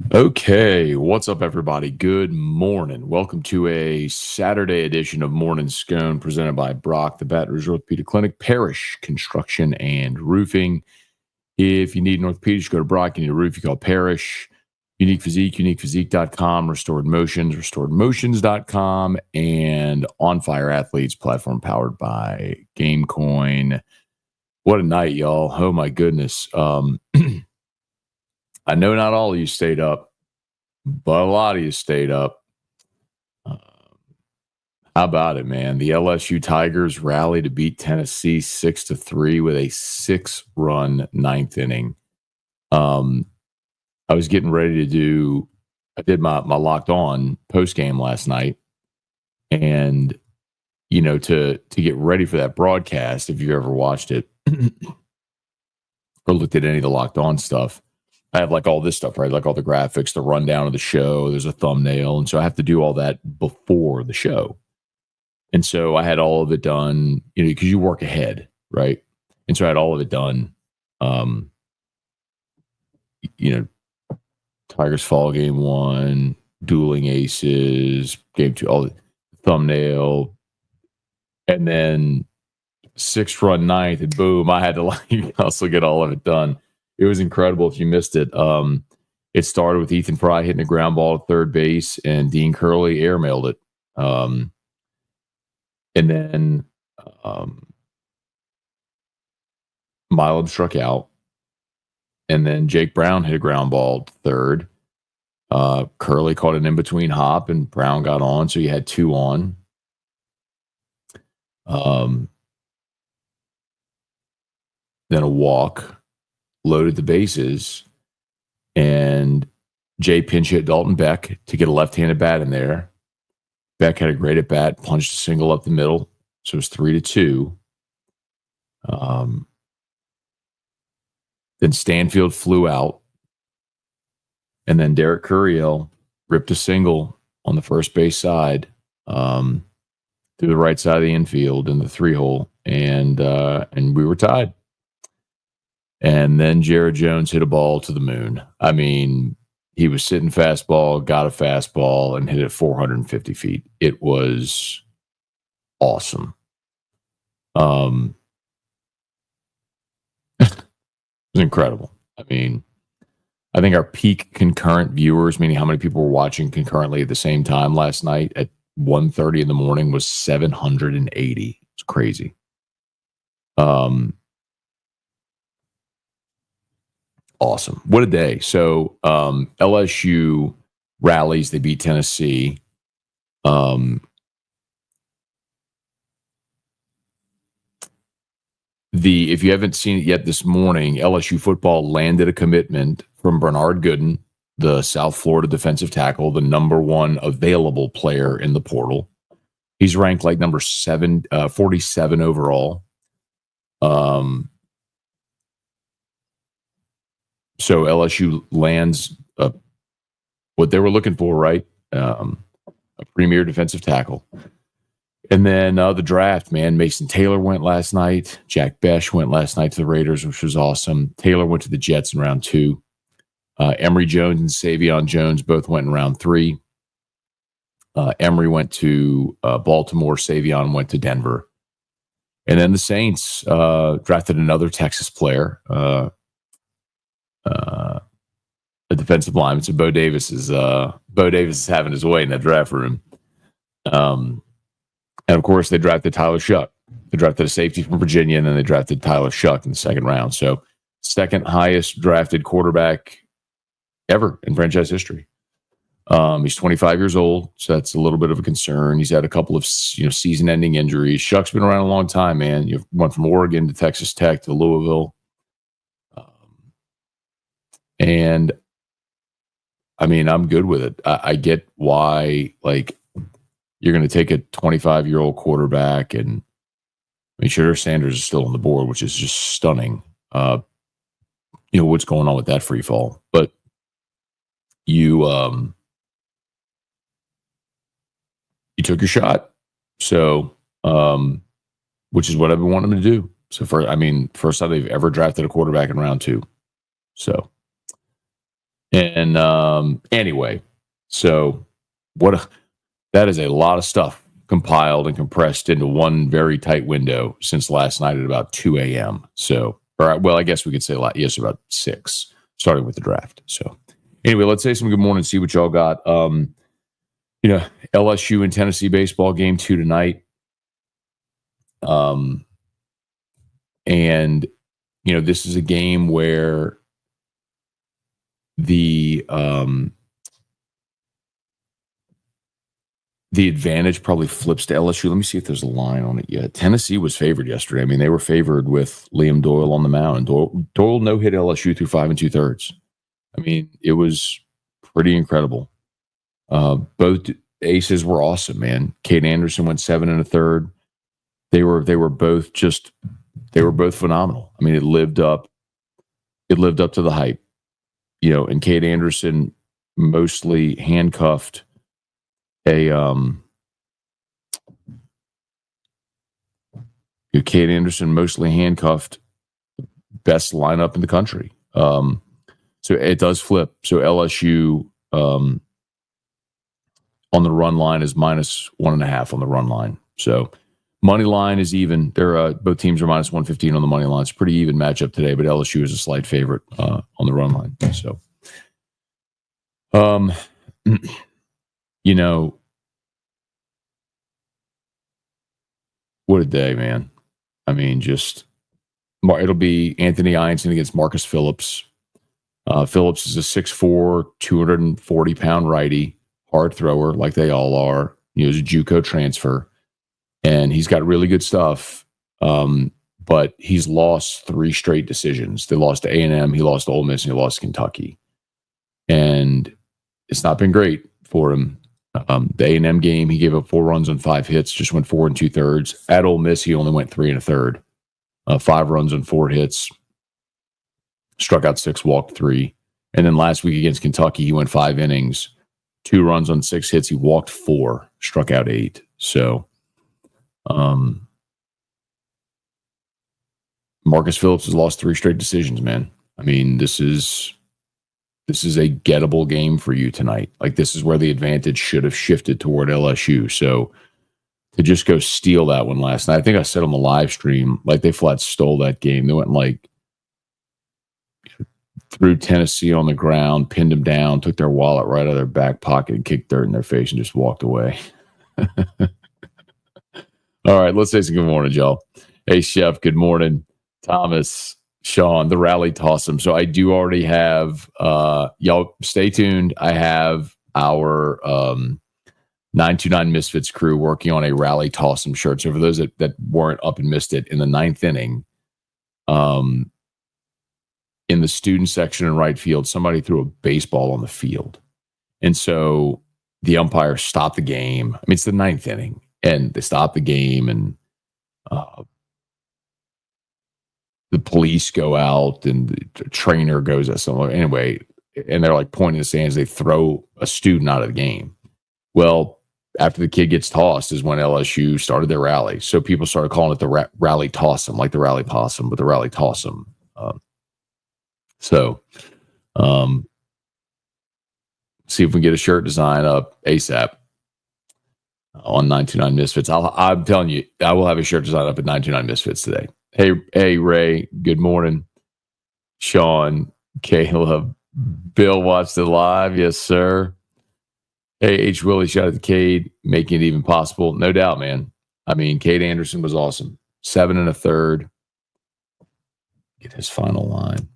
Okay, what's up, everybody? Good morning. Welcome to a Saturday edition of Morning Scone presented by Brock, the Baton Rouge Orthopedic Clinic, Parish Construction and Roofing. If you need an orthopedic, go to Brock. You need a roof, you call Parish. Unique Physique, uniquephysique.com, Restored Motions, restoredmotions.com, and On Fire Athletes platform powered by GameCoin. What a night, y'all. Oh, my goodness. I know not all of you stayed up, but a lot of you stayed up. How about it, man? The LSU Tigers rally to beat Tennessee 6-3 with a 6-run ninth inning. I was getting ready to I did my Locked On post game last night, and to get ready for that broadcast, if you ever watched it or looked at any of the Locked On stuff, I have like all this stuff, right? Like all the graphics, the rundown of the show, there's a thumbnail. And so I have to do all that before the show. And so I had all of it done, because you work ahead, right? And so I had all of it done. Tigers fall game 1, dueling aces, game 2, all the thumbnail. And then 6-run ninth, and boom, I had to also get all of it done. It was incredible if you missed it. It started with Ethan Fry hitting a ground ball at third base, and Dean Curley airmailed it. And then Milam struck out. And then Jake Brown hit a ground ball to third. Curley caught an in-between hop, and Brown got on, so you had 2 on. Then a walk, loaded the bases, and Jay pinch hit Dalton Beck to get a left-handed bat in there. Beck had a great at bat, punched a single up the middle, so it was 3-2. Then Stanfield flew out, and then Derek Curiel ripped a single on the first base side through the right side of the infield in the 3-hole, and we were tied. And then Jared Jones hit a ball to the moon. I mean, he was sitting fastball, got a fastball, and hit it 450 feet. It was awesome. It was incredible. I mean, I think our peak concurrent viewers, meaning how many people were watching concurrently at the same time last night at 1:30 in the morning, was 780. It's crazy. Awesome. What a day. So LSU rallies, they beat Tennessee. If you haven't seen it yet this morning, LSU football landed a commitment from Bernard Gooden, the South Florida defensive tackle, the number 1 available player in the portal. He's ranked like number 47 overall. So LSU lands what they were looking for, right? A premier defensive tackle. And then the draft, man, Mason Taylor went last night. Jack Besh went last night to the Raiders, which was awesome. Taylor went to the Jets in round 2. Emory Jones and Savion Jones both went in round 3. Emory went to Baltimore. Savion went to Denver. And then the Saints drafted another Texas player, a defensive lineman. So Bo Davis is having his way in that draft room. And of course, they drafted Tyler Shuck. They drafted a safety from Virginia, and then they drafted Tyler Shuck in the second round. So second highest drafted quarterback ever in franchise history. He's 25 years old, so that's a little bit of a concern. He's had a couple of season-ending injuries. Shuck's been around a long time, man. You went from Oregon to Texas Tech to Louisville. And I mean, I'm good with it. I get why, like, you're going to take a 25-year-old quarterback, and I mean, Shedeur Sanders is still on the board, which is just stunning. What's going on with that free fall, but you took your shot. So, which is what I've been wanting to do. So first time they've ever drafted a quarterback in round 2. So And anyway, so that is a lot of stuff compiled and compressed into one very tight window since last night at about 2 a.m. So, well, I guess we could say yes, about 6, starting with the draft. So, anyway, let's say some good morning, see what y'all got. LSU and Tennessee baseball game 2 tonight. And this is a game where the advantage probably flips to LSU. Let me see if there's a line on it yet. Tennessee was favored yesterday. I mean, they were favored with Liam Doyle on the mound, and Doyle no-hit LSU through 5 2/3. I mean, it was pretty incredible. Both aces were awesome, man. Cade Anderson went 7 1/3. They were both phenomenal. I mean, it lived up to the hype. And Cade Anderson mostly handcuffed Cade Anderson mostly handcuffed best lineup in the country. So it does flip. So LSU on the run line is -1.5 on the run line. So money line is even. They're both teams are -115 on the money line. It's a pretty even matchup today, but LSU is a slight favorite on the run line. So, what a day, man. I mean, it'll be Anthony Einstein against Marcus Phillips. Phillips is a 6'4", 240-pound righty, hard thrower like they all are. He's a JUCO transfer, and he's got really good stuff. But he's lost 3 straight decisions. They lost to A&M, he lost to Ole Miss, and he lost to Kentucky. And it's not been great for him. The A&M game, he gave up 4 runs on 5 hits, just went 4 2/3. At Ole Miss, he only went 3 1/3. 5 runs on 4 hits, struck out 6, walked 3. And then last week against Kentucky, he went 5 innings, 2 runs on 6 hits. He walked 4, struck out 8. So, Marcus Phillips has lost 3 straight decisions, man. I mean, this is a gettable game for you tonight. Like, this is where the advantage should have shifted toward LSU. So to just go steal that one last night, I think I said on the live stream, like, they flat stole that game. They went threw Tennessee on the ground, pinned them down, took their wallet right out of their back pocket and kicked dirt in their face and just walked away. All right, let's say some good morning, y'all. Hey, Chef, good morning. Thomas, Sean, the rally toss'em. So I do already have, y'all stay tuned. I have our 929 Misfits crew working on a rally toss'em shirt. So for those that weren't up and missed it, in the 9th inning, in the student section in right field, somebody threw a baseball on the field. And so the umpire stopped the game. I mean, it's the 9th inning, and they stopped the game, and the police go out, and the trainer goes at someone. Anyway, and they're like pointing the stands. They throw a student out of the game. Well, after the kid gets tossed is when LSU started their rally. So people started calling it the rally toss'em, like the rally possum, but the rally toss'em. See if we can get a shirt design up ASAP on 929 Misfits. I'm telling you, I will have a shirt design up at 929 Misfits today. Hey, Ray, good morning. Sean, Caleb, Bill watched it live. Yes, sir. Hey, H. Willie, shout out to Cade, making it even possible. No doubt, man. I mean, Cade Anderson was awesome. 7 1/3. Get his final line.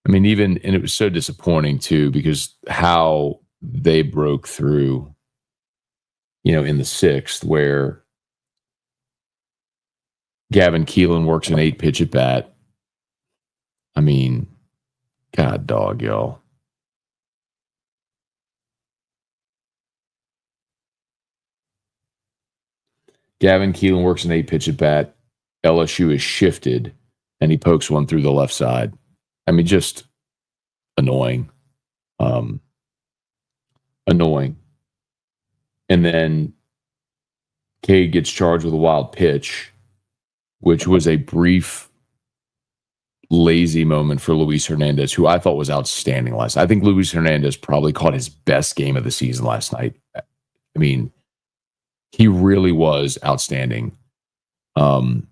I mean, and it was so disappointing too, because how they broke through, in the 6th, where Gavin Keelan works an 8-pitch at bat. I mean, God dog, y'all. Gavin Keelan works an 8-pitch at bat. LSU is shifted, and he pokes one through the left side. I mean, just annoying. Annoying. And then Cade gets charged with a wild pitch, which was a brief lazy moment for Luis Hernandez, who I thought was outstanding last night. I think Luis Hernandez probably caught his best game of the season last night. I mean, he really was outstanding. And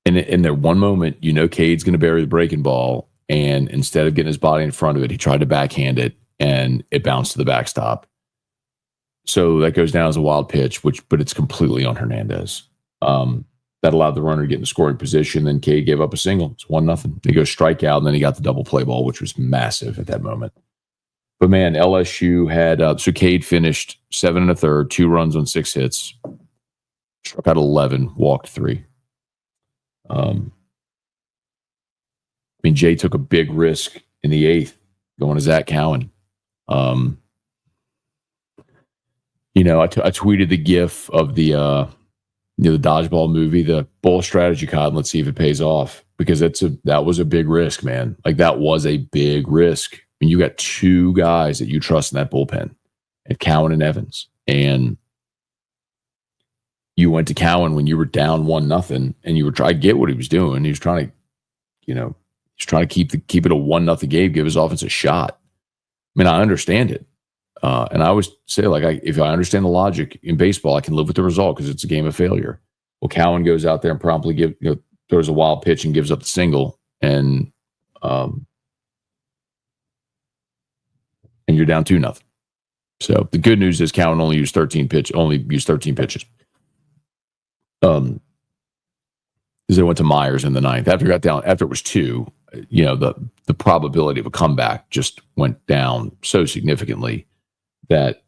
in that one moment, Cade's going to bury the breaking ball, and instead of getting his body in front of it, he tried to backhand it, and it bounced to the backstop. So that goes down as a wild pitch, but it's completely on Hernandez. That allowed the runner to get in the scoring position. Then Cade gave up a single. It's 1-0. He goes strikeout, and then he got the double play ball, which was massive at that moment. But man, LSU had so Cade finished 7 1/3, 2 runs on 6 hits, struck out 11, walked 3. Jay took a big risk in the 8th, going to Zach Cowan. I tweeted the GIF of the dodgeball movie, the bull strategy card. Let's see if it pays off, because that was a big risk, man. Like, that was a big risk. I mean, you got 2 guys that you trust in that bullpen, at Cowan and Evans, and you went to Cowan when you were down 1-0, and you were trying to get what he was doing. He was trying to, keep it a 1-0 game, give his offense a shot. I mean, I understand it. And I always say, if I understand the logic in baseball, I can live with the result because it's a game of failure. Well, Cowan goes out there and promptly throws a wild pitch and gives up the single, and you're down 2-0. So the good news is Cowan only used 13 pitches. Because they went to Myers in the 9th. After it was 2, the probability of a comeback just went down so significantly that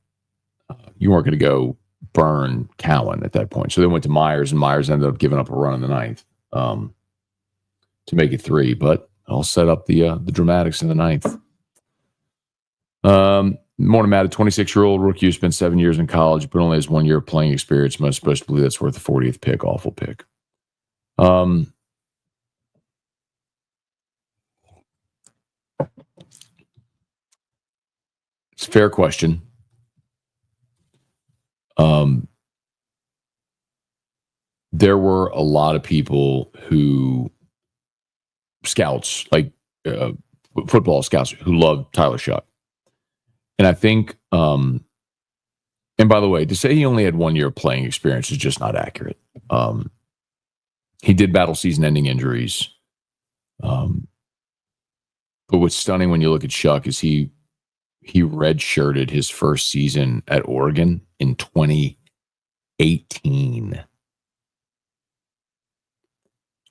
you weren't going to go burn Cowan at that point. So they went to Myers, and Myers ended up giving up a run in the 9th to make it 3. But I'll set up the dramatics in the 9th. Morning, Matt, a 26-year-old rookie who spent 7 years in college but only has 1 year of playing experience. Most supposed to believe that's worth the 40th pick. Awful pick. It's a fair question. There were a lot of people scouts, like football scouts, who loved Tyler Shuck. And I think, and by the way, to say he only had 1 year of playing experience is just not accurate. He did battle season-ending injuries. But what's stunning when you look at Shuck is he redshirted his first season at Oregon in 2018.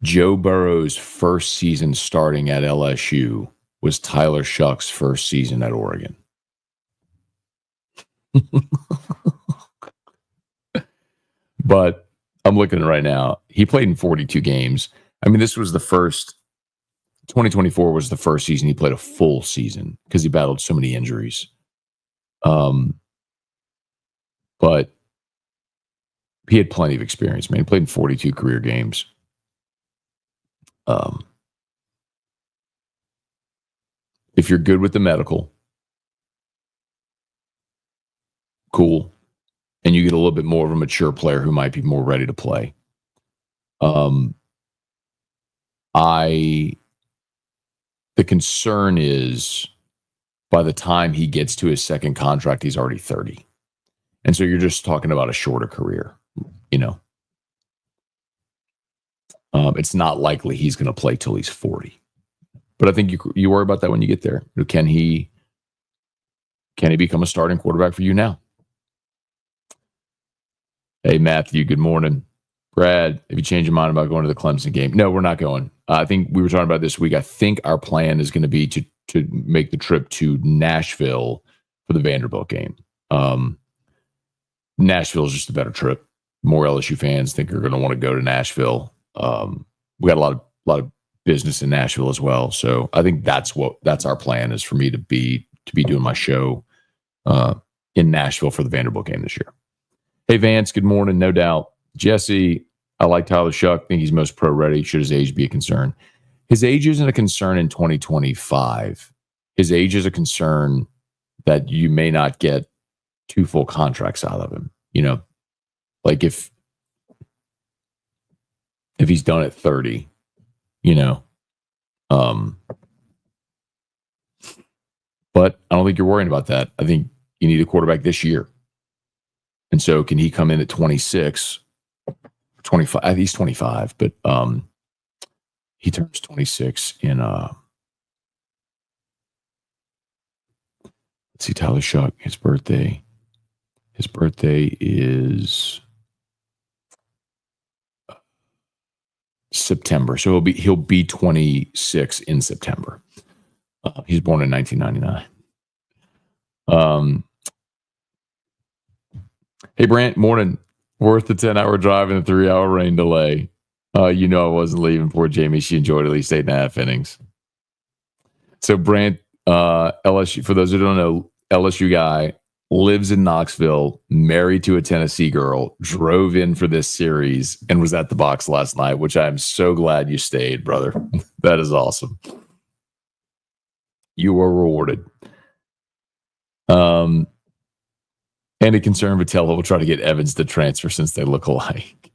Joe Burrow's first season starting at LSU was Tyler Shuck's first season at Oregon. But I'm looking at it right now. He played in 42 games. I mean, 2024 was the first season he played a full season because he battled so many injuries. But he had plenty of experience, man. He played in 42 career games. If you're good with the medical, cool. And you get a little bit more of a mature player who might be more ready to play. The concern is by the time he gets to his second contract, he's already 30. And so you're just talking about a shorter career, It's not likely he's going to play till he's 40. But I think you worry about that when you get there. Can he become a starting quarterback for you now? Hey, Matthew, good morning. Brad, have you changed your mind about going to the Clemson game? No, we're not going. I think we were talking about this week. I think our plan is going to be to make the trip to Nashville for the Vanderbilt game. Nashville is just a better trip. More LSU fans think are going to want to go to Nashville. We got a lot of business in Nashville as well. So I think that's our plan, is for me to be doing my show in Nashville for the Vanderbilt game this year. Hey, Vance, good morning. No doubt. Jesse, I like Tyler Shuck. Think he's most pro ready. Should his age be a concern? His age isn't a concern in 2025. His age is a concern that you may not get 2 full contracts out of him. Like if he's done at 30 you know. But I don't think you're worrying about that. I think you need a quarterback this year. And so can he come in at 26, 25? I think he's 25, but he turns 26 in let's see, Tyler Shuck, his birthday. His birthday is September. So he'll be 26 in September. He's born in 1999. Hey, Brant, morning. Worth the 10-hour drive and the 3-hour rain delay. I wasn't leaving. Poor Jamie. She enjoyed at least 8.5 innings. So Brant, LSU, for those who don't know, LSU guy, lives in Knoxville, married to a Tennessee girl, drove in for this series, and was at the box last night, which I'm so glad you stayed, brother. That is awesome. You were rewarded. Any concern, Vitello will try to get Evans to transfer since they look alike.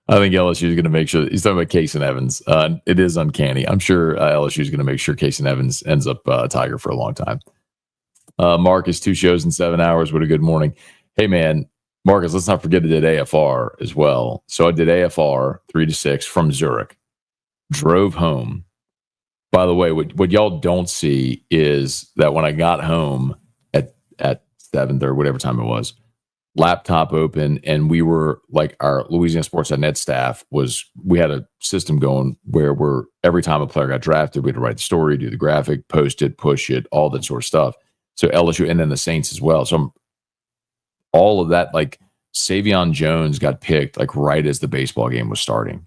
I think LSU is going to make sure. He's talking about Case and Evans. It is uncanny. I'm sure LSU is going to make sure Case and Evans ends up a Tiger for a long time. Marcus, 2 shows in 7 hours. What a good morning. Hey, man, Marcus, let's not forget I did AFR as well. So I did AFR 3 to 6 from Zurich. Drove home. By the way, what y'all don't see is that when I got home at 7:30, whatever time it was, laptop open, and we were like, our Louisiana Sports.net staff we had a system going where every time a player got drafted, we had to write the story, do the graphic, post it, push it, all that sort of stuff. So LSU and then the Saints as well. So all of that, like Savion Jones got picked like right as the baseball game was starting.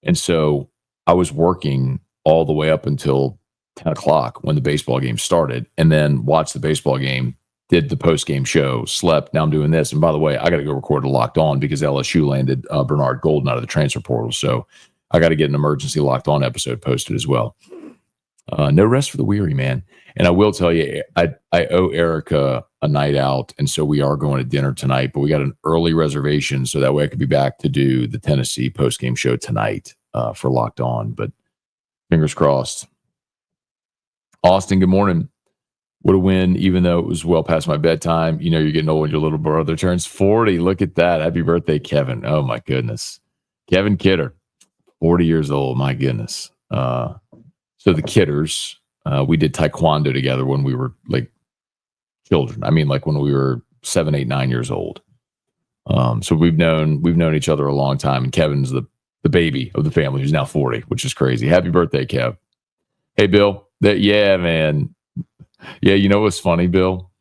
And so I was working all the way up until 10 o'clock when the baseball game started, and then watched the baseball game, did the post-game show, slept. Now I'm doing this. And by the way, I got to go record a Locked On because LSU landed Bernard Golden out of the transfer portal. So I got to get an emergency Locked On episode posted as well. No rest for the weary, man. And I will tell you, I owe Erica a night out, and so we are going to dinner tonight, but we got an early reservation, so that way I could be back to do the Tennessee post-game show tonight for Locked On, but fingers crossed. Austin, good morning. What a win, even though it was well past my bedtime. You're getting old when your little brother turns 40. Look at that. Happy birthday, Kevin. Oh, my goodness. Kevin Kidder, 40 years old. My goodness. So the Kidders, we did taekwondo together when we were like children. I mean, like when we were 7, 8, 9 years old. So we've known each other a long time. And Kevin's the baby of the family who's now 40, which is crazy. Happy birthday, Kev. Hey, Bill. Yeah, man. Yeah, what's funny, Bill?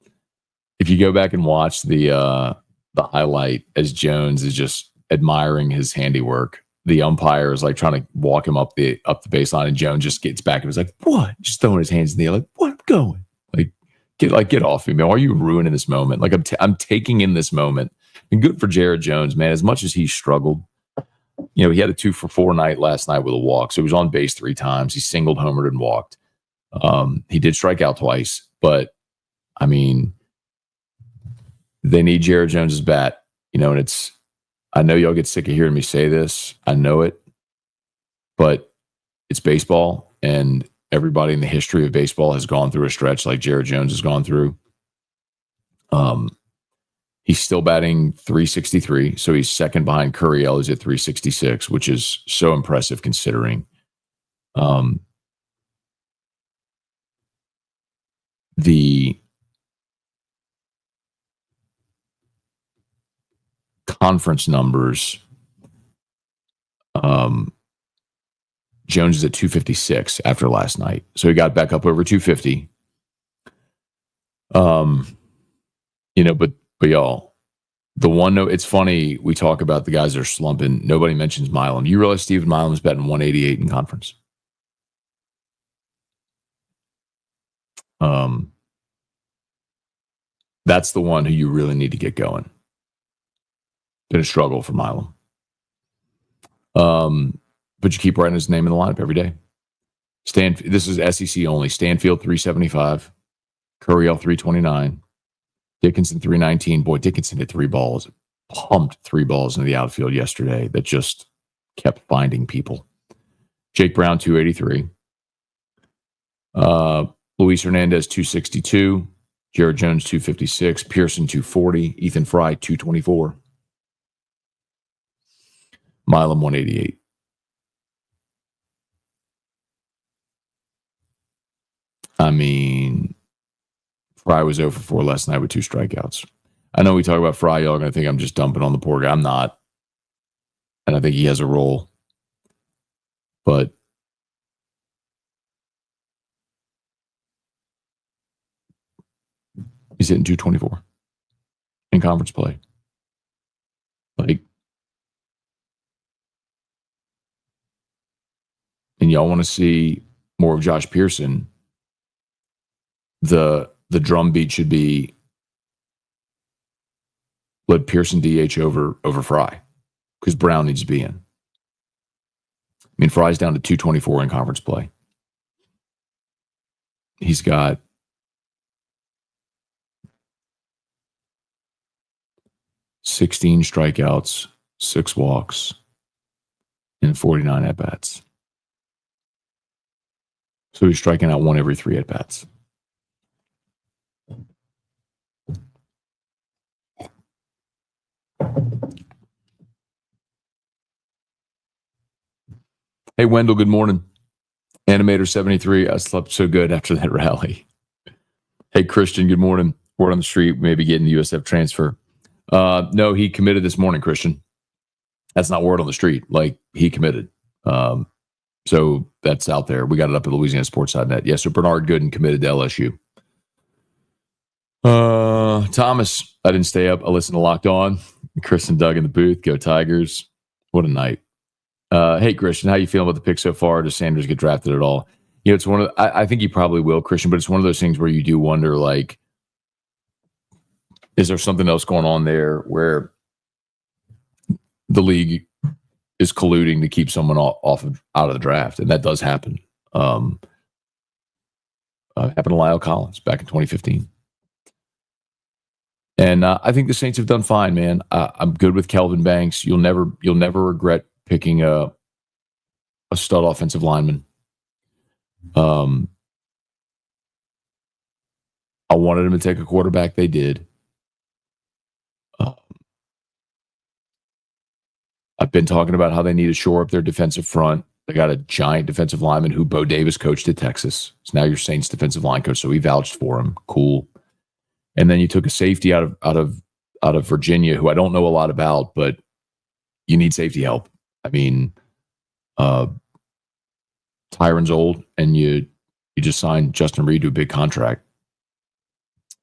If you go back and watch the highlight as Jones is just admiring his handiwork, the umpire is like trying to walk him up the baseline, and Jones just gets back and was like, "What?" Just throwing his hands in the air, like, "What? I'm going." Get off me, man. Why are you ruining this moment? Like I'm taking in this moment. And good for Jared Jones, man. As much as he struggled, he had a 2-for-4 night last night with a walk. So he was on base 3 times. He singled, homered, and walked. He did strike out twice, but I mean, they need Jared Jones's bat, and I know y'all get sick of hearing me say this. I know it, but it's baseball, and everybody in the history of baseball has gone through a stretch like Jared Jones has gone through. He's still batting .363, so he's second behind Curriel. He's at .366, which is so impressive considering. The conference numbers, Jones is at 256 after last night. So he got back up over 250. But y'all, the one note, it's funny, we talk about the guys that are slumping. Nobody mentions Milam. You realize Stephen Milam's batting 188 in conference? That's the one who you really need to get going. Been a struggle for Milam. But you keep writing his name in the lineup every day. This is SEC only. Stanfield 375, Curriel 329, Dickinson 319. Boy, Dickinson hit 3 balls, pumped 3 balls into the outfield yesterday that just kept finding people. Jake Brown, 283. Luis Hernandez, 262. Jared Jones, 256. Pearson, 240. Ethan Fry, 224. Milam, 188. I mean, Fry was 0 for 4 last night with 2 strikeouts. I know we talk about Fry, y'all are going to think I'm just dumping on the poor guy. I'm not. And I think he has a role. But he's hitting 224 in conference play. Like, and y'all want to see more of Josh Pearson, the drum beat should be let Pearson DH over Fry because Brown needs to be in. I mean, Fry's down to 224 in conference play. He's got $16 strikeouts, 6 walks, and 49 at-bats. So he's striking out 1 every 3 at-bats. Hey, Wendell, good morning. Animator 73, I slept so good after that rally. Hey, Christian, good morning. Word on the street, maybe getting the USF transfer. No, he committed this morning, Christian. That's not word on the street. Like, he committed. So that's out there. We got it up at LouisianaSports.net. Yes, so Bernard Gooden committed to LSU. Thomas, I didn't stay up. I listened to Locked On. Chris and Doug in the booth. Go Tigers. What a night. Hey, Christian, how you feeling about the pick so far? Does Sanders get drafted at all? You know, it's one of I think he probably will, Christian, but it's one of those things where you do wonder, like, is there something else going on there where the league is colluding to keep someone out of the draft? And that does happen. Happened to Lyle Collins back in 2015. And I think the Saints have done fine, man. I'm good with Kelvin Banks. You'll never regret picking a stud offensive lineman. I wanted him to take a quarterback. They did. I've been talking about how they need to shore up their defensive front. They got a giant defensive lineman who Bo Davis coached at Texas. It's now your Saints defensive line coach, so he vouched for him. Cool. And then you took a safety out of Virginia, who I don't know a lot about, but you need safety help. I mean, Tyron's old, and you just signed Justin Reed to a big contract.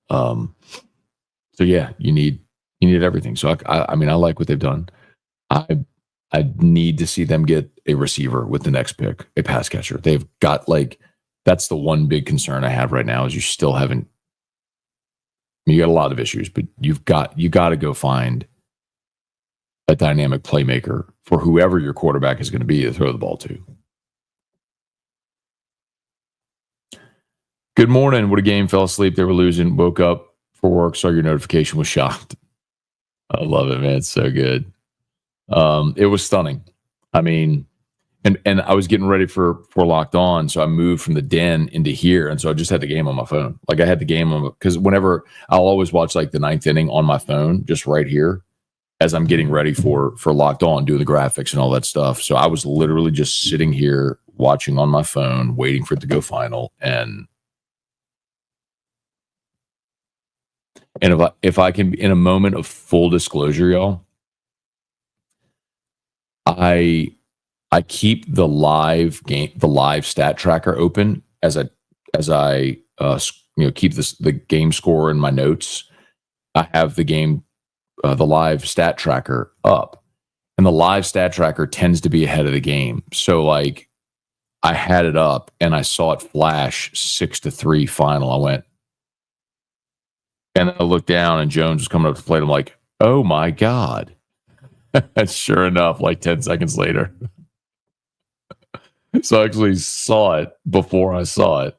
So yeah, you need everything. So I mean, I like what they've done. I need to see them get a receiver with the next pick, a pass catcher. They've got, like, that's the one big concern I have right now is you still haven't. I mean, you got a lot of issues, but you got to go find a dynamic playmaker for whoever your quarterback is going to be to throw the ball to. Good morning. What a game. Fell asleep. They were losing. Woke up for work. Saw your notification. Was shocked. I love it, man. It's so good. It was stunning. I mean, and I was getting ready for Locked On, so I moved from the den into here, and so I just had the game on my phone. Like, I had the game on, because whenever I'll always watch, like, the 9th inning on my phone, just right here, as I'm getting ready for Locked On, do the graphics and all that stuff. So I was literally just sitting here watching on my phone, waiting for it to go final, and if I can, in a moment of full disclosure, y'all, I keep the live stat tracker open as I keep the game score in my notes. I have the live stat tracker up, and the live stat tracker tends to be ahead of the game. So, like, I had it up and I saw it flash 6-3 final. I went, and then I looked down and Jones was coming up to the plate. I'm like, oh my God. And sure enough, like 10 seconds later. So I actually saw it before I saw it,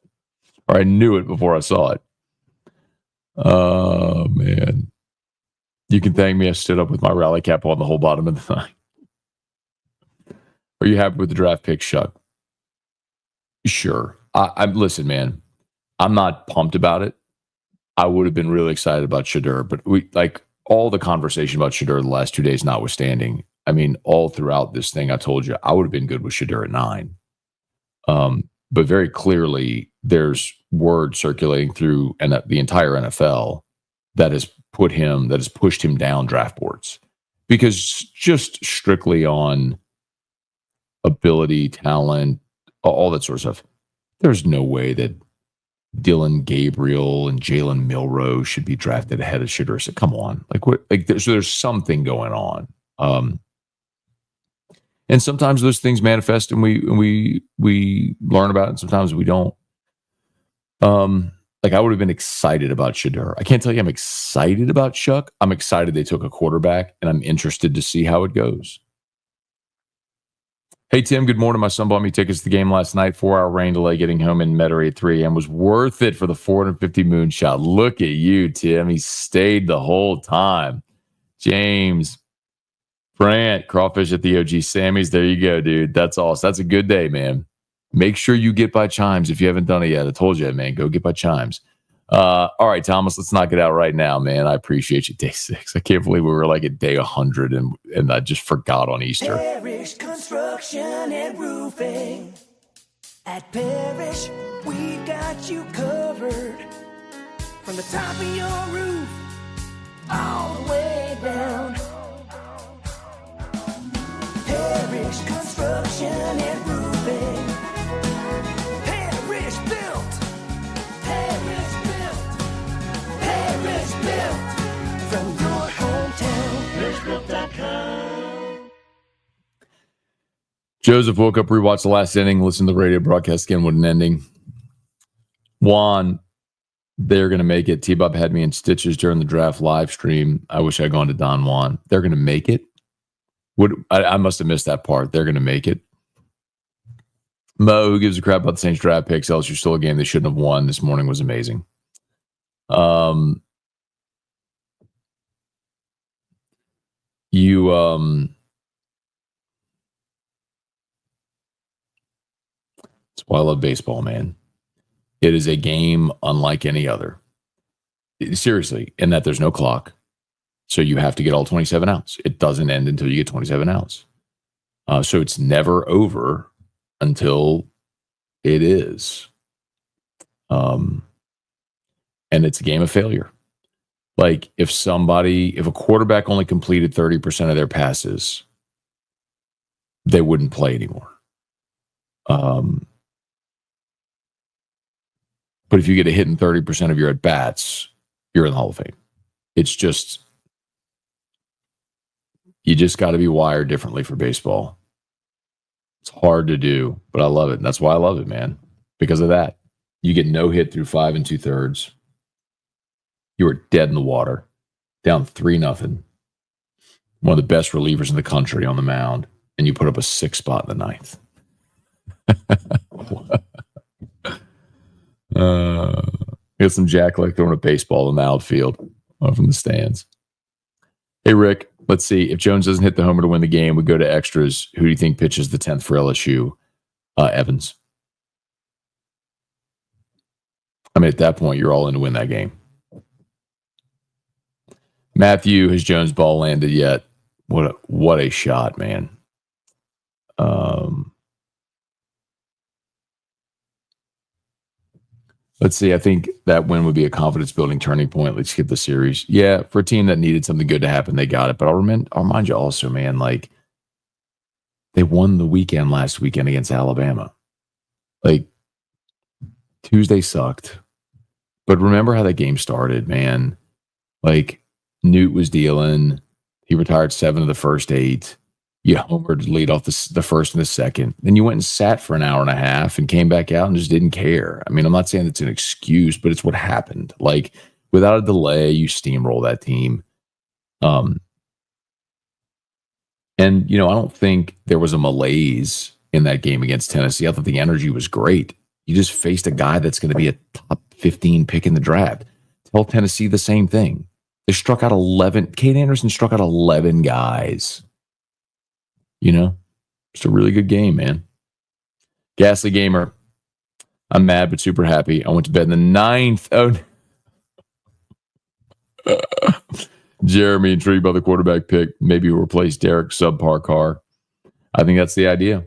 or I knew it before I saw it. Oh, man. You can thank me. I stood up with my rally cap on the whole bottom of the night. Are you happy with the draft pick, Chuck? Sure. Listen, man, I'm not pumped about it. I would have been really excited about Shadur, but all the conversation about Shadur the last 2 days notwithstanding, I mean, all throughout this thing, I told you I would have been good with Shadur at 9. But very clearly, there's word circulating through the entire NFL that has pushed him down draft boards because just strictly on ability, talent, all that sort of stuff. There's no way that Dylan Gabriel and Jalen Milroe should be drafted ahead of Shadur. So come on, there's something going on. And sometimes those things manifest, and we learn about it, and sometimes we don't. I would have been excited about Shadur. I can't tell you I'm excited about Shuck. I'm excited they took a quarterback, and I'm interested to see how it goes. Hey, Tim, good morning. My son bought me tickets to the game last night. 4-hour rain delay getting home in Metairie at 3 a.m. was worth it for the 450 moonshot. Look at you, Tim. He stayed the whole time. James Brant, crawfish at the OG Sammy's. There you go, dude. That's awesome. That's a good day, man. Make sure you get by Chimes if you haven't done it yet. I told you, man. Go get by Chimes. All right, Thomas, let's knock it out right now, man. I appreciate you. Day 6. I can't believe we were like at day 100 and I just forgot on Easter. Parish Construction and Roofing. At Parish, we've got you covered. From the top of your roof, all the way down. Parish Construction and Roofing. Parish built. Parish built. Parish built. From your hometown. ParishBuilt.com. Joseph woke up, rewatched the last inning, listened to the radio broadcast again with an ending. Juan, they're going to make it. T-Bob had me in stitches during the draft live stream. I wish I'd gone to Don Juan. They're going to make it. I must have missed that part. They're going to make it. Mo, who gives a crap about the Saints draft picks? LSU stole a game they shouldn't have won. This morning was amazing. That's why I love baseball, man. It is a game unlike any other. Seriously, in that there's no clock. So you have to get all 27 outs. It doesn't end until you get 27 outs. So it's never over until it is. And it's a game of failure. Like if a quarterback only completed 30% of their passes, they wouldn't play anymore. But if you get a hit in 30% of your at-bats, you're in the Hall of Fame. It's just, you just got to be wired differently for baseball. It's hard to do, but I love it. And that's why I love it, man. Because of that. You get no hit through 5 2/3. You are dead in the water. Down 3-0. One of the best relievers in the country on the mound. And you put up a 6 spot in the 9th. Get some Jack like throwing a baseball in the outfield from the stands. Hey, Rick, let's see. If Jones doesn't hit the homer to win the game, we go to extras. Who do you think pitches the 10th for LSU? Evans. I mean, at that point, you're all in to win that game. Matthew, has Jones' ball landed yet? What a shot, man. Let's see. I think that win would be a confidence-building turning point. Let's skip the series. Yeah, for a team that needed something good to happen, they got it. But I'll remind you also, man, like they won the weekend last weekend against Alabama. Like Tuesday sucked. But remember how that game started, man. Like Newt was dealing. He retired 7 of the first 8. You homered to lead off the first and the second. Then you went and sat for an hour and a half and came back out and just didn't care. I mean, I'm not saying it's an excuse, but it's what happened. Like, without a delay, you steamroll that team. And, I don't think there was a malaise in that game against Tennessee. I thought the energy was great. You just faced a guy that's going to be a top 15 pick in the draft. Tell Tennessee the same thing. They struck out 11. Kate Anderson struck out 11 guys. Just a really good game, man. Ghastly Gamer, I'm mad but super happy. I went to bed in the 9th. Oh, Jeremy, intrigued by the quarterback pick. Maybe we'll replace Derek's subpar car. I think that's the idea.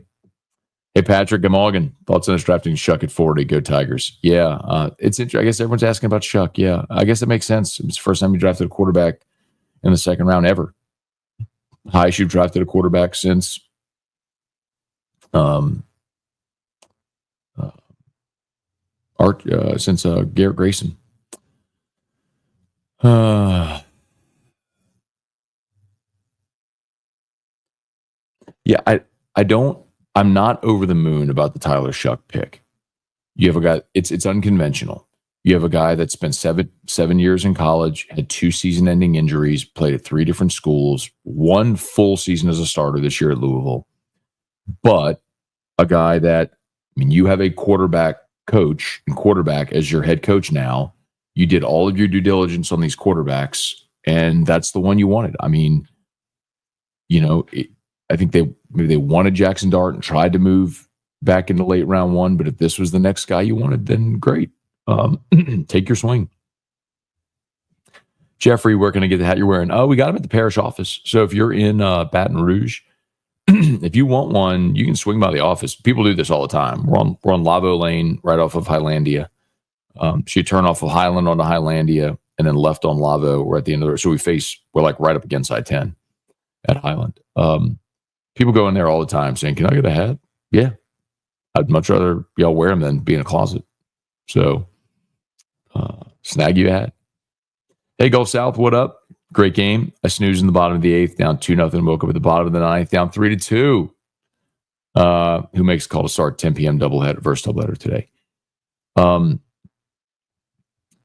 Hey, Patrick Gamogan, thoughts on us drafting Shuck at 40? Go Tigers. Yeah, it's interesting. I guess everyone's asking about Shuck. Yeah, I guess it makes sense. It's the first time we drafted a quarterback in the second round ever. Highest you've drafted a quarterback since Garrett Grayson. Yeah, I'm not over the moon about the Tyler Shuck pick. You have a guy, it's unconventional. You have a guy that spent seven years in college, had 2 season-ending injuries, played at 3 different schools, 1 full season as a starter this year at Louisville. But a guy that, I mean, you have a quarterback coach and quarterback as your head coach now. You did all of your due diligence on these quarterbacks, and that's the one you wanted. I mean, I think maybe they wanted Jackson Dart and tried to move back into late round 1, but if this was the next guy you wanted, then great. Take your swing. Jeffrey, where can I get the hat you're wearing? Oh, we got them at the parish office. So if you're in Baton Rouge, if you want one, you can swing by the office. People do this all the time. We're on Lavo Lane, right off of Highlandia. So you turn off of Highland onto Highlandia, and then left on Lavo. We're at the end of the. So we're like right up against I-10 at Highland. People go in there all the time saying, "Can I get a hat?" Yeah, I'd much rather y'all wear them than be in a closet. So snag you a hat. Hey, Gulf South, what up? Great game. I snoozed in the bottom of the 8th, down 2-0. Woke up at the bottom of the 9th, down 3-2. Who makes a call to start 10 p.m. doubleheader today? I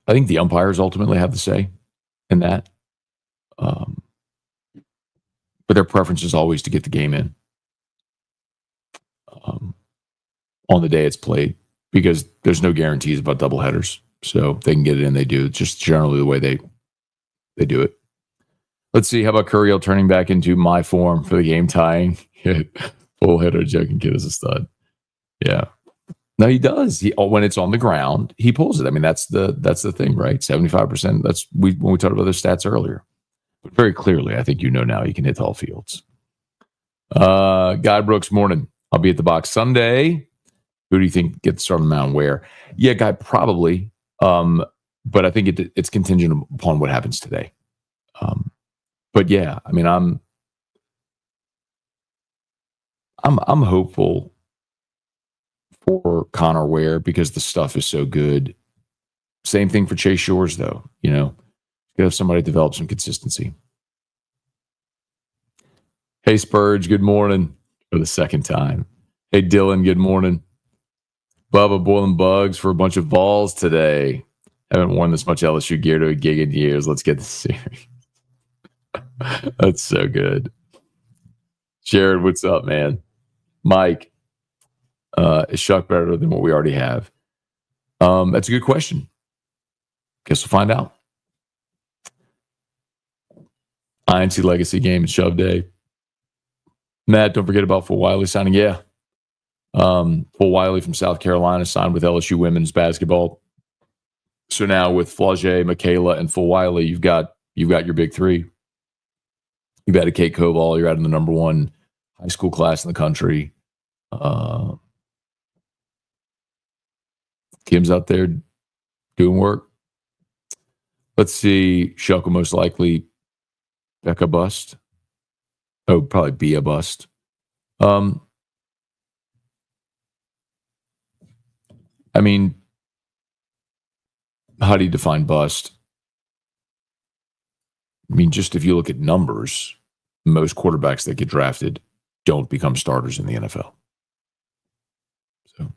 think the umpires ultimately have the say in that. But their preference is always to get the game in on the day it's played, because there's no guarantees about doubleheaders. So if they can get it in, they do. It's just generally the way they do it. Let's see. How about Curriel turning back into my form for the game tying? Full hitter, joking kid is a stud. Yeah. No, he does. When it's on the ground, he pulls it. I mean, that's the thing, right? 75%. That's when we talked about those stats earlier. But very clearly, I think now he can hit all fields. Guy Brooks, morning. I'll be at the box Sunday. Who do you think gets the start on the mound where? Yeah, Guy, probably. But I think it's contingent upon what happens today. But yeah, I mean, I'm hopeful for Connor Ware because the stuff is so good. Same thing for Chase Shores, though. You got to have somebody develop some consistency. Hey, Spurge, good morning for the second time. Hey, Dylan, good morning. Bubba, boiling bugs for a bunch of balls today. Haven't worn this much LSU gear to a gig in years. Let's get the series. That's so good. Jared, what's up, man? Mike, is Shuck better than what we already have? That's a good question. Guess we'll find out. INC Legacy game and Shove Day. Matt, don't forget about Full Wiley signing. Yeah. Full Wiley from South Carolina signed with LSU women's basketball. So now with Flaugier, Michaela, and Full Wiley, you've got your big 3. You've added Kate Koval. You're adding the number 1 high school class in the country. Kim's out there doing work. Let's see. Shuck will most likely Becca bust. Oh, probably be a bust. I mean, how do you define bust? I mean, just if you look at numbers, most quarterbacks that get drafted don't become starters in the NFL. So,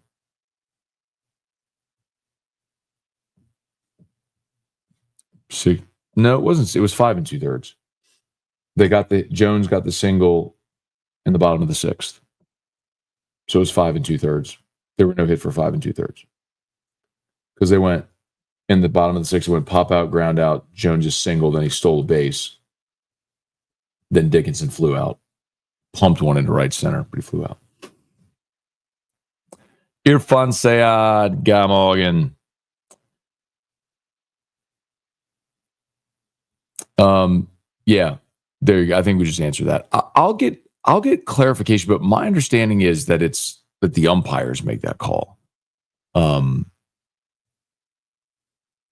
see, no, it wasn't. It was 5 2/3. Jones got the single in the bottom of the 6th, so it was 5 2/3. There were no hit for 5 2/3 because they went in the bottom of the 6th. It went pop out, ground out. Jones just singled, then he stole a base. Then Dickinson flew out, pumped one into right center, but he flew out. Irfan Sayad, Guy Morgan. Yeah, there you go. I think we just answered that. I'll get clarification, but my understanding is that it's that the umpires make that call.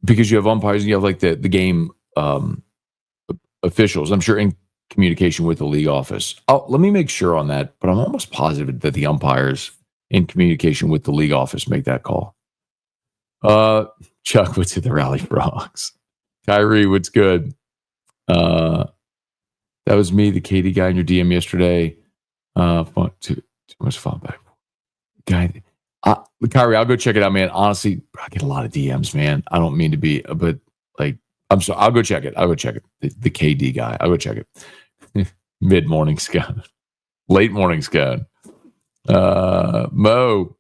Because you have umpires and you have like the game officials. I'm sure in communication with the league office. Let me make sure on that, but I'm almost positive that the umpires in communication with the league office make that call. Chuck, what's at the Rally Frogs? Kyrie, what's good? That was me, the KD guy in your DM yesterday. Too much fun back. Guy, Kyrie, I'll go check it out, man. Honestly, I get a lot of DMs, man. I don't mean to be, but like, I'm sorry. I'll go check it. The KD guy. I'll go check it. Mid-morning Scone. Late morning Scone. Mo.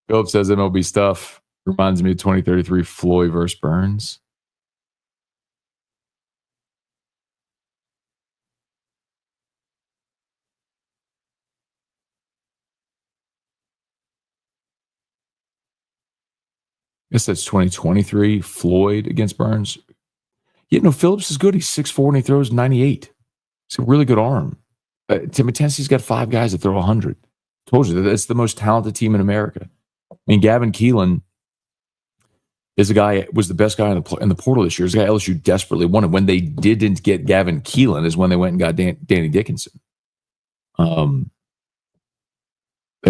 Philip says MLB stuff reminds me of 2033 Floyd versus Burns. I guess that's 2023 Floyd against Burns. Yeah, no, Phillips is good. He's 6'4" and he throws 98. He's a really good arm. Tennessee's got 5 guys that throw 100. Told you that's the most talented team in America. I mean, Gavin Keelan is a guy, was the best guy in the portal this year. He's a guy LSU desperately wanted. When they didn't get Gavin Keelan is when they went and got Danny Dickinson. They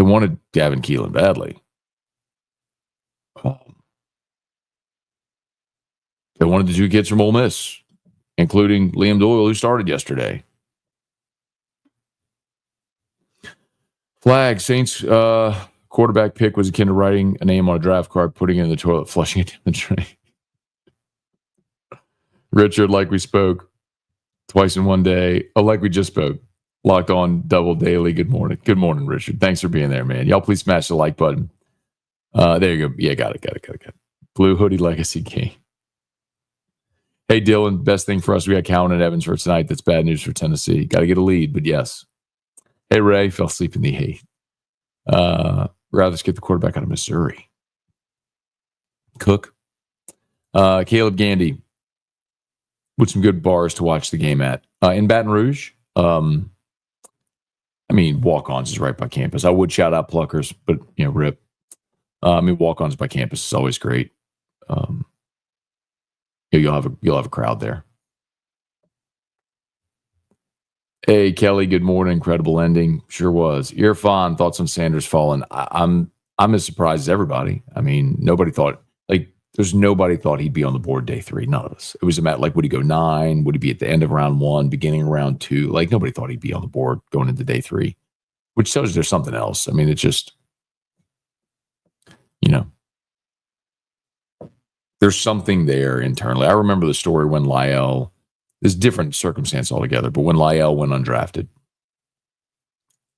wanted Gavin Keelan badly. They wanted the 2 kids from Ole Miss, including Liam Doyle, who started yesterday. Flag, Saints quarterback pick was akin to writing a name on a draft card, putting it in the toilet, flushing it down the drain. Richard, like we spoke twice in one day. Oh, like we just spoke. Locked on double daily. Good morning. Good morning, Richard. Thanks for being there, man. Y'all please smash the like button. There you go. Yeah, got it. Blue Hoodie Legacy King. Hey, Dylan, best thing for us, we got Cowan and Evans for tonight. That's bad news for Tennessee. Got to get a lead, but yes. Hey, Ray, fell asleep in the 8th. Rather skip the quarterback out of Missouri. Cook. Caleb Gandy. With some good bars to watch the game at. In Baton Rouge, I mean, walk-ons is right by campus. I would shout out Pluckers, but, rip. Walk-ons by campus is always great. You'll have a crowd there. Hey, Kelly, good morning. Incredible ending. Sure was. Irfan, thoughts on Sanders falling. I'm as surprised as everybody. I mean, nobody thought he'd be on the board day 3. None of us. It was a matter like, would he go 9? Would he be at the end of round 1, beginning of round 2? Like, nobody thought he'd be on the board going into day 3, which tells you there's something else. I mean, it's just, there's something there internally. I remember the story when Lyle, there's different circumstance altogether, but when Lyle went undrafted,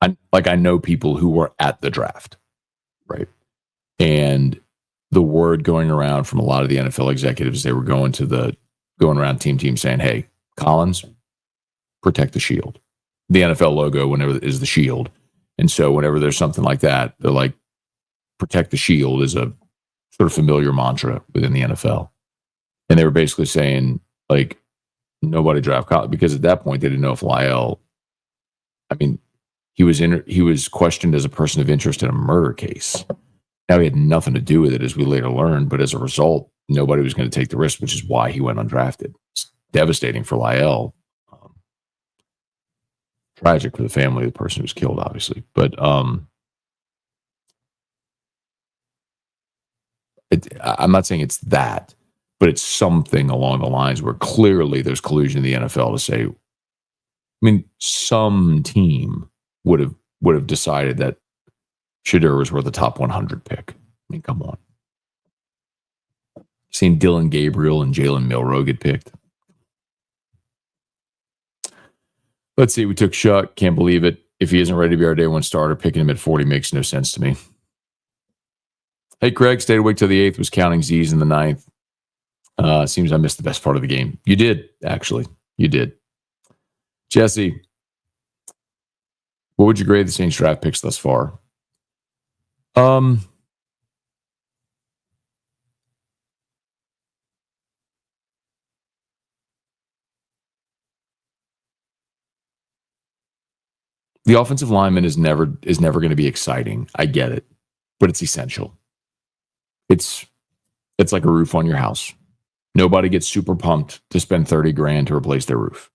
I know people who were at the draft, right? And the word going around from a lot of the NFL executives, they were going around team saying, hey, Collins, protect the shield. The NFL logo, whenever is the shield. And so whenever there's something like that, they're like, protect the shield is a sort of familiar mantra within the NFL. And they were basically saying, like, nobody draft Collins, because at that point they didn't know if Lyle, he was questioned as a person of interest in a murder case. Now, he had nothing to do with it, as we later learned, but as a result, nobody was going to take the risk, which is why he went undrafted. It's devastating for Lyle. Tragic for the family of the person who was killed, obviously. But I'm not saying it's that, but it's something along the lines where clearly there's collusion in the NFL to say, some team would have decided that Shedeur was worth the top 100 pick. Come on. Seen Dylan Gabriel and Jalen Milroe get picked. Let's see. We took Shuck. Can't believe it. If he isn't ready to be our day 1 starter, picking him at 40 makes no sense to me. Hey, Craig, stayed awake till the 8th, was counting Z's in the 9th. Seems I missed the best part of the game. You did, actually. You did. Jesse, what would you grade the Saints draft picks thus far? The offensive lineman is never going to be exciting. I get it, but it's essential. It's like a roof on your house. Nobody gets super pumped to spend $30,000 to replace their roof.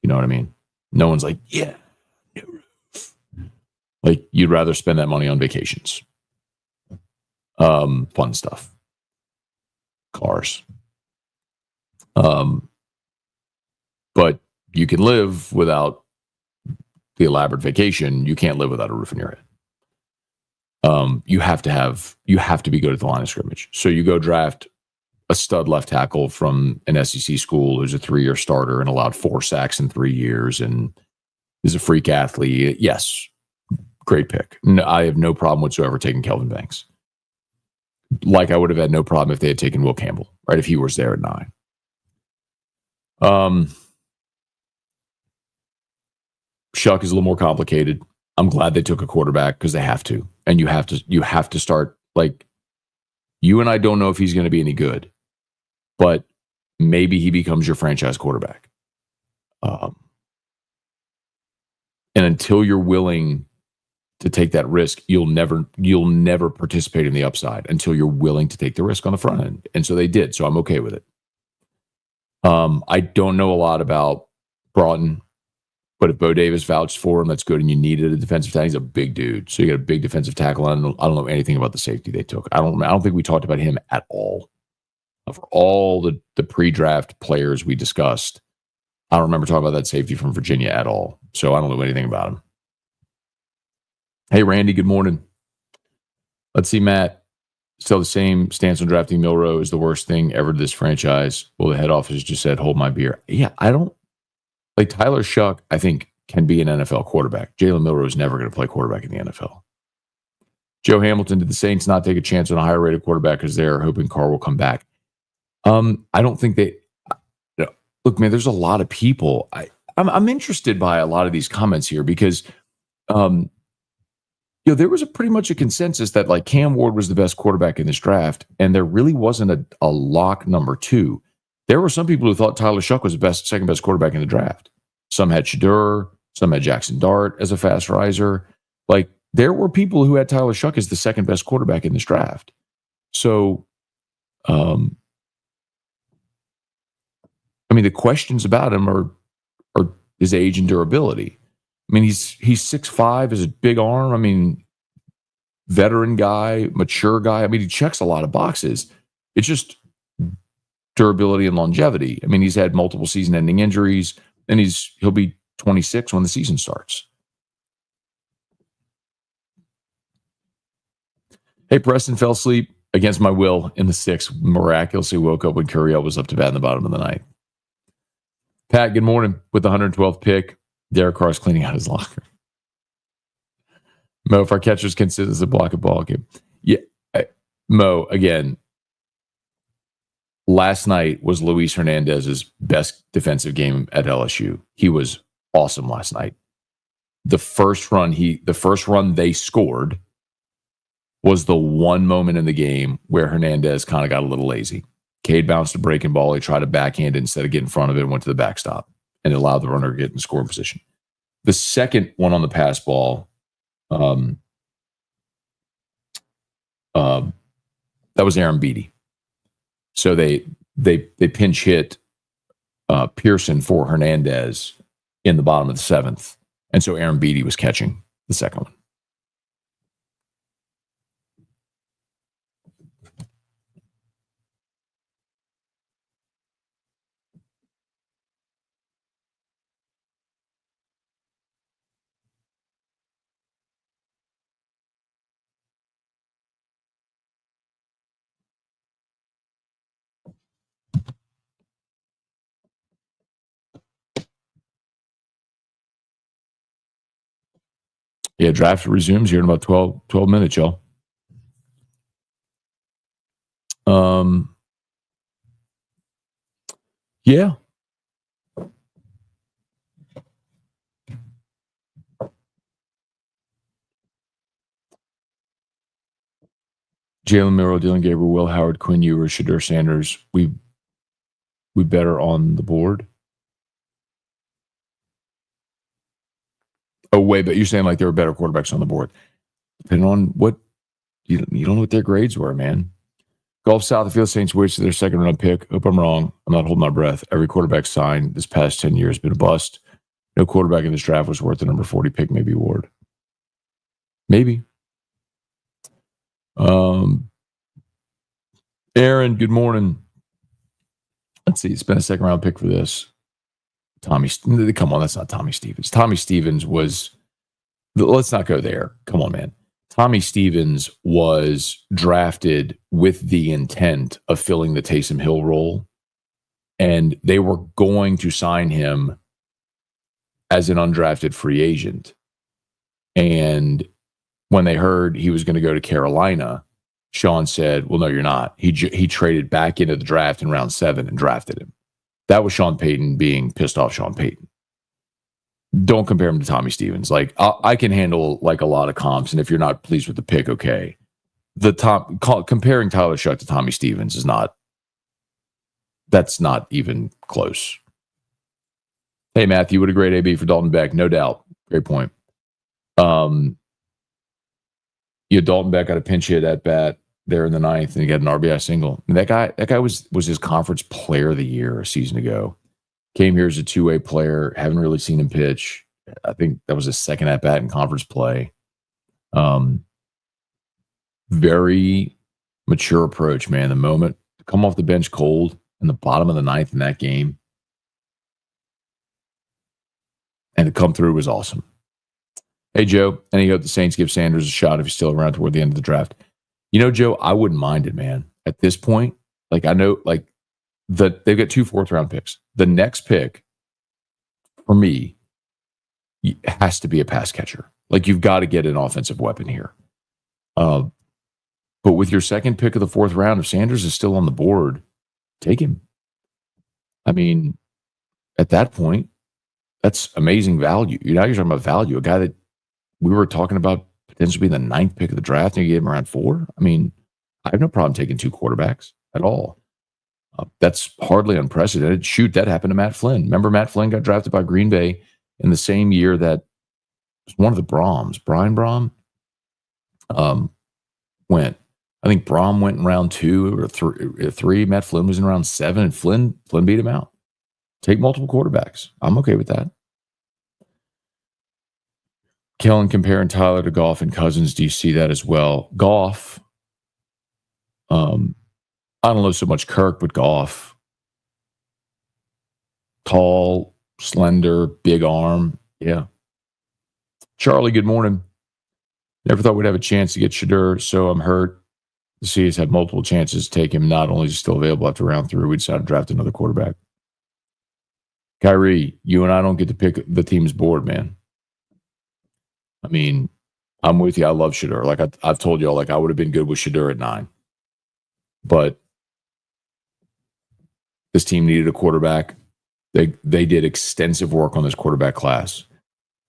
You know what I mean? No one's like, yeah, new roof. Like, you'd rather spend that money on vacations. Fun stuff. Cars. But you can live without the elaborate vacation. You can't live without a roof in your head. You have to be good at the line of scrimmage. So you go draft a stud left tackle from an SEC school who's a 3-year starter and allowed 4 sacks in 3 years and is a freak athlete. Yes, great pick. No, I have no problem whatsoever taking Kelvin Banks. Like I would have had no problem if they had taken Will Campbell, right? If he was there at 9. Shuck is a little more complicated. I'm glad they took a quarterback because they have to. And you have to start, like, you and I don't know if he's going to be any good, but maybe he becomes your franchise quarterback. And until you're willing to take that risk, you'll never participate in the upside until you're willing to take the risk on the front end. And so they did. So I'm okay with it. I don't know a lot about Broughton, but if Bo Davis vouched for him, that's good. And you needed a defensive tackle. He's a big dude. So you got a big defensive tackle. I don't know anything about the safety they took. I don't think we talked about him at all. For all the pre-draft players we discussed, I don't remember talking about that safety from Virginia at all. So I don't know anything about him. Hey, Randy, good morning. Let's see, Matt. Still the same stance on drafting Milroe is the worst thing ever to this franchise. Well, the head office just said, hold my beer. Yeah, I don't. Like, Tyler Shuck, I think, can be an NFL quarterback. Jalen Milroe is never going to play quarterback in the NFL. Joe Hamilton, did the Saints not take a chance on a higher rated quarterback because they're hoping Carr will come back? I don't think they. Look, man, there's a lot of people. I'm interested by a lot of these comments here because, there was pretty much a consensus that, like, Cam Ward was the best quarterback in this draft, and there really wasn't a lock number 2. There were some people who thought Tyler Shuck was the second best quarterback in the draft. Some had Shedeur, some had Jackson Dart as a fast riser. Like, there were people who had Tyler Shuck as the second best quarterback in this draft. So, the questions about him are his age and durability. He's 6'5", has a big arm. Veteran guy, mature guy. He checks a lot of boxes. It's just durability and longevity. He's had multiple season-ending injuries, and he'll be 26 when the season starts. Hey, Preston fell asleep against my will in the 6th. Miraculously woke up when Curiel was up to bat in the bottom of the 9th. Pat, good morning. With the 112th pick, Derek Carr's cleaning out his locker. Mo, if our catcher's considered as a block a ball game. Yeah, Mo, again, last night was Luis Hernandez's best defensive game at LSU. He was awesome last night. The first run they scored was the one moment in the game where Hernandez kind of got a little lazy. Cade bounced a breaking ball. He tried to backhand it instead of get in front of it and went to the backstop, and it allowed the runner to get in scoring position. The second one on the pass ball, that was Aaron Beatty. So they pinch hit Pearson for Hernandez in the bottom of the 7th, and so Aaron Beatty was catching the second one. Yeah, draft resumes here in about 12 minutes, y'all. Yeah. Jalen Milroe, Dylan Gabriel, Will Howard, Quinn Ewers, Shedeur Sanders. We better on the board. Oh, wait, but you're saying like there were better quarterbacks on the board. Depending on what, you don't know what their grades were, man. Gulf South, the Field Saints wasted their second round pick. Hope I'm wrong. I'm not holding my breath. Every quarterback signed this past 10 years has been a bust. No quarterback in this draft was worth the number 40 pick, maybe Ward. Maybe. Aaron, good morning. Let's see. It's been a second round pick for this. Come on, that's not Tommy Stevens. Tommy Stevens was, let's not go there. Come on, man. Tommy Stevens was drafted with the intent of filling the Taysom Hill role, and they were going to sign him as an undrafted free agent. And when they heard he was going to go to Carolina, Sean said, well, no, you're not. He traded back into the draft in round 7 and drafted him. That was Sean Payton being pissed off Sean Payton. Don't compare him to Tommy Stevens. Like, I can handle like a lot of comps, and if you're not pleased with the pick, okay. Comparing Tyler Shuck to Tommy Stevens that's not even close. Hey, Matthew, what a great AB for Dalton Beck. No doubt. Great point. Dalton Beck got a pinch hit at bat there in the 9th, and he got an RBI single. And that guy was his conference player of the year a season ago. Came here as a two-way player. Haven't really seen him pitch. I think that was his second at bat in conference play. Very mature approach, man. The moment to come off the bench cold in the bottom of the 9th in that game, and to come through was awesome. Hey, Joe, any hope the Saints give Sanders a shot if he's still around toward the end of the draft? Joe, I wouldn't mind it, man. At this point, like, I know, like, they've got 2 4th-round picks. The next pick, for me, has to be a pass catcher. Like, you've got to get an offensive weapon here. But with your second pick of the 4th round, if Sanders is still on the board, take him. I mean, at that point, that's amazing value. You're talking about value. A guy that we were talking about potentially being the 9th pick of the draft, and you get him around 4. I mean, I have no problem taking 2 quarterbacks at all. That's hardly unprecedented. Shoot, that happened to Matt Flynn. Remember, Matt Flynn got drafted by Green Bay in the same year that one of the Brahms, Brian Brahm, went. I think Brahm went in round 2 or 3. Matt Flynn was in round 7, and Flynn beat him out. Take multiple quarterbacks. I'm okay with that. Kellen comparing Tyler to Goff and Cousins. Do you see that as well? Goff, I don't know so much Kirk, but Goff. Tall, slender, big arm. Yeah. Charlie, good morning. Never thought we'd have a chance to get Shedeur, so I'm hurt. The Seas had multiple chances to take him. Not only is he still available after round 3, we decided to draft another quarterback. Kyrie, you and I don't get to pick the team's board, man. I mean, I'm with you. I love Shedeur. Like I've told y'all, like I would have been good with Shedeur at 9. But this team needed a quarterback. They did extensive work on this quarterback class.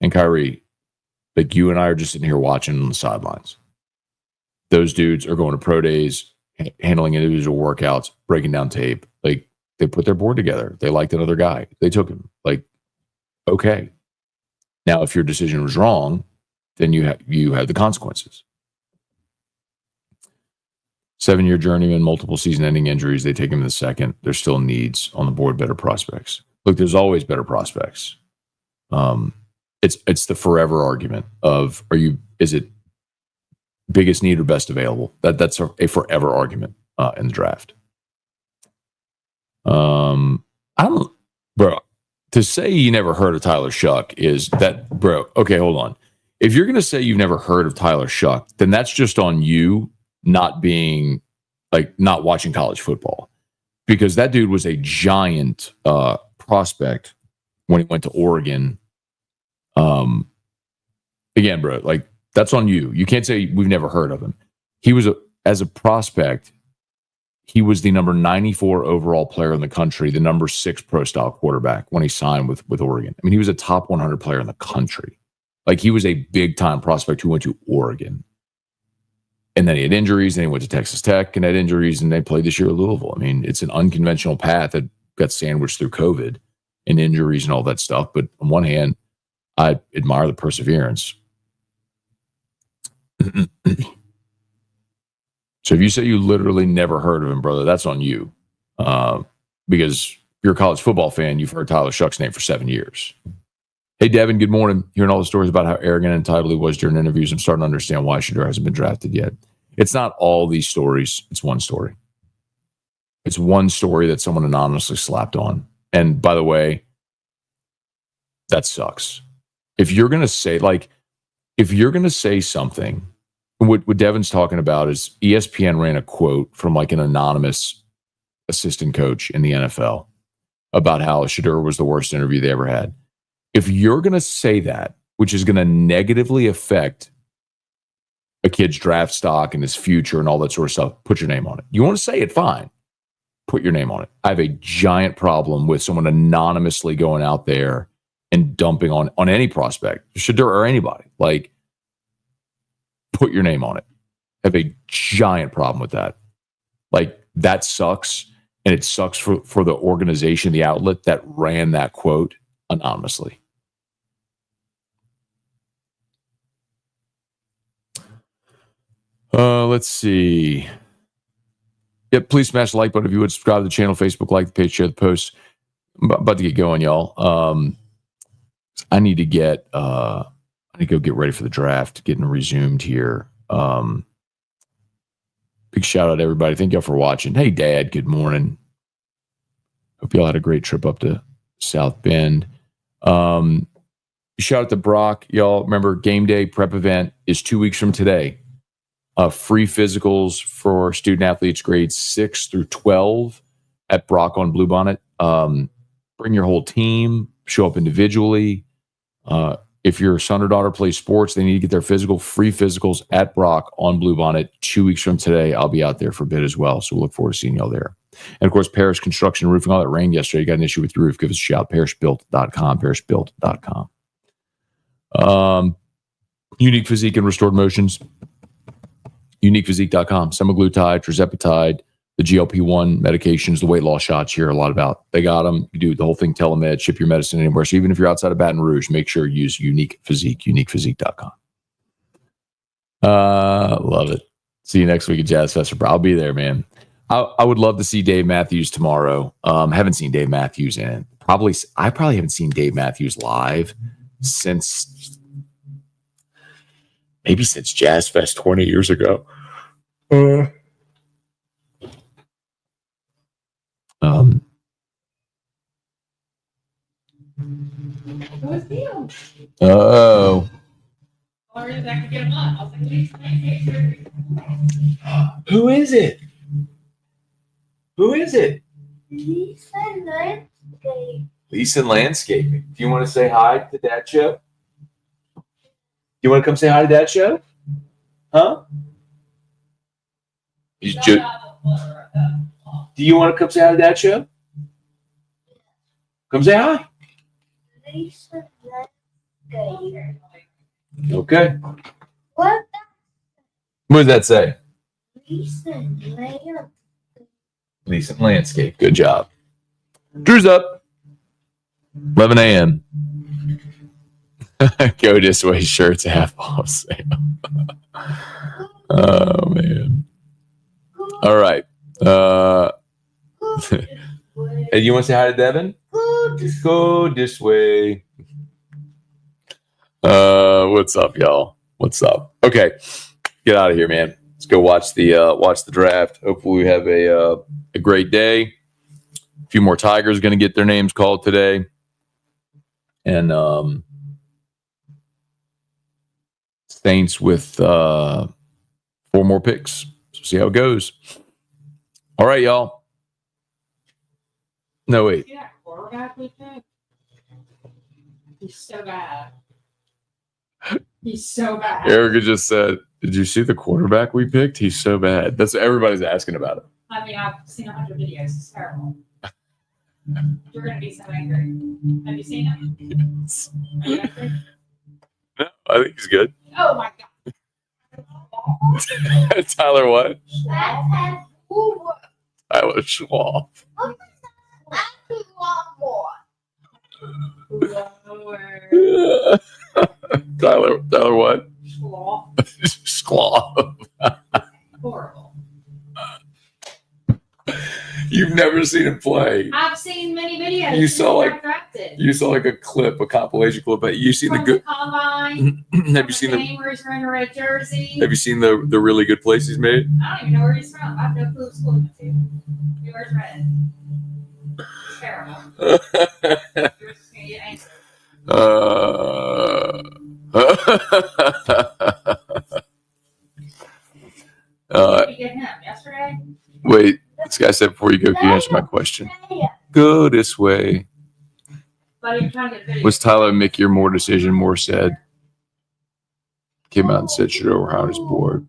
And Kyrie, like you and I are just sitting here watching on the sidelines. Those dudes are going to pro days, handling individual workouts, breaking down tape. Like they put their board together. They liked another guy. They took him. Like, okay. Now, if your decision was wrong, then you have the consequences. 7-year journeyman, multiple season-ending injuries. They take him in the 2nd. There's still needs on the board, better prospects. Look, there's always better prospects. It's the forever argument of is it biggest need or best available? That's a forever argument in the draft. Bro, to say you never heard of Tyler Shuck is that, bro. Okay, hold on. If you're gonna say you've never heard of Tyler Shuck, then that's just on you not watching college football, because that dude was a giant prospect when he went to Oregon. Again, bro, like that's on you. You can't say we've never heard of him. He was as a prospect, he was the number 94 overall player in the country, the number 6 pro style quarterback when he signed with Oregon. I mean, he was a top 100 player in the country. Like he was a big time prospect who went to Oregon. And then he had injuries, and he went to Texas Tech and had injuries, and they played this year at Louisville. I mean, it's an unconventional path that got sandwiched through COVID and injuries and all that stuff. But on one hand, I admire the perseverance. So if you say you literally never heard of him, brother, that's on you. Because if you're a college football fan, you've heard Tyler Shuck's name for 7 years. Hey, Devin, good morning. Hearing all the stories about how arrogant and entitled he was during interviews, I'm starting to understand why Shedeur hasn't been drafted yet. It's not all these stories. It's one story. It's one story that someone anonymously slapped on. And by the way, that sucks. If you're going to say, something, what Devin's talking about is ESPN ran a quote from like an anonymous assistant coach in the NFL about how Shedeur was the worst interview they ever had. If you're going to say that, which is going to negatively affect a kid's draft stock and his future and all that sort of stuff, put your name on it. You want to say it, fine. Put your name on it. I have a giant problem with someone anonymously going out there and dumping on any prospect, Shedeur or anybody. Like, put your name on it. I have a giant problem with that. Like, that sucks. And it sucks for the organization, the outlet that ran that quote anonymously. Let's see. Yeah, please smash the like button if you would. Subscribe to the channel, Facebook, like the page, share the posts. I'm about to get going, y'all. I need to go get ready for the draft, getting resumed here. Big shout out to everybody. Thank y'all for watching. Hey, Dad, good morning. Hope y'all had a great trip up to South Bend. Shout out to Brock. Y'all remember game day prep event is 2 weeks from today. Free physicals for student athletes grades 6 through 12 at Brock on Bluebonnet. Bring your whole team, show up individually. If your son or daughter plays sports, they need to get their physical, free physicals at Brock on Bluebonnet 2 weeks from today. I'll be out there for a bit as well. So we'll look forward to seeing y'all there. And of course, Parish Construction and Roofing. All that rain yesterday. You got an issue with your roof, give us a shout. Parishbuilt.com, parishbuilt.com. Unique Physique and Restored Motions. UniquePhysique.com. Semaglutide, tirzepatide, the GLP-1 medications, the weight loss shots you hear a lot about. They got them. You do the whole thing, telemed, ship your medicine anywhere. So even if you're outside of Baton Rouge, make sure you use Unique Physique, UniquePhysique.com. Love it. See you next week at Jazz Fest. I'll be there, man. I would love to see Dave Matthews tomorrow. Haven't seen Dave Matthews I probably haven't seen Dave Matthews live since Jazz Fest 20 years ago. Oh, who is it? Who is it? Lisa Landscape. Lisa Landscaping. Do you want to say hi to Dad Show? Do you want to come say hi to Dad Show? Huh? Do you want to come say hi to Dad Show? Come say hi. Lisa Landscape. Okay. What What does that say? Lisa Landscape. Lisa Landscape. Good job. Drew's up. 11 a.m. Go this way. Shirts half off sale. Oh man. All right. Hey, you want to say hi to Devin? Go this way. What's up, y'all? What's up? Okay, get out of here, man. Let's go watch the draft. Hopefully, we have a great day. A few more Tigers going to get their names called today, and Saints with 4 more picks. So see how it goes. All right, y'all. No, wait. Yeah, quarterback we picked. He's so bad. He's so bad. Erica just said, "Did you see the quarterback we picked? He's so bad." That's everybody's asking about it. I mean, I've seen 100 videos. It's terrible. You're going to be so angry. Have you seen him? Yes. Are you angry? No, I think he's good. Oh, my God. Tyler, what? That's Hoover. Tyler Schwab. I want more. Lower. You've never seen him play. I've seen many videos. You saw, like- drafted. You saw like a compilation clip, but you seen From the good. combine. Have you seen the? game where he's wearing a red jersey? Have you seen the really good plays he's made? I don't even know where he's from. I have no clue what school he went to. He wears red. It's terrible. You're just gonna get angry. Did you get him yesterday? Wait, this guy said before you go, can you answer my question? Go this way. But you're trying to get video. Was Tyler Mick your more decision? More said. Came out and said should overhound his board.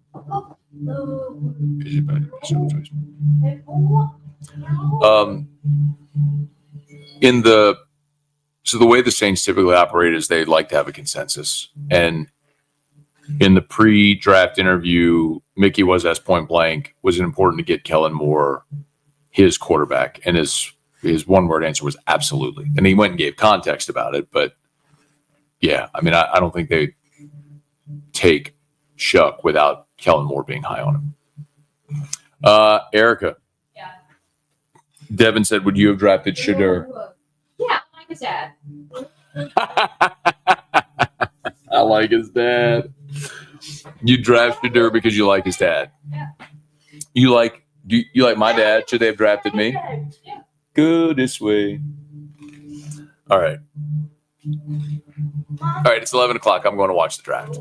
So the way the Saints typically operate is they like to have a consensus. And in the pre-draft interview, Mickey was asked point blank, was it important to get Kellen Moore his quarterback? And his one-word answer was absolutely. And he went and gave context about it. But yeah, I mean, I don't think they take Shuck without Kellen Moore being high on him. Erica. Yeah. Devin said, would you have drafted Shadur? Yeah, I like his dad. I like his dad. You draft Shadur because you like his dad. Yeah. You like my dad? Should they have drafted me? Yeah. Go this way. All right. All right, it's 11 o'clock. I'm going to watch the draft.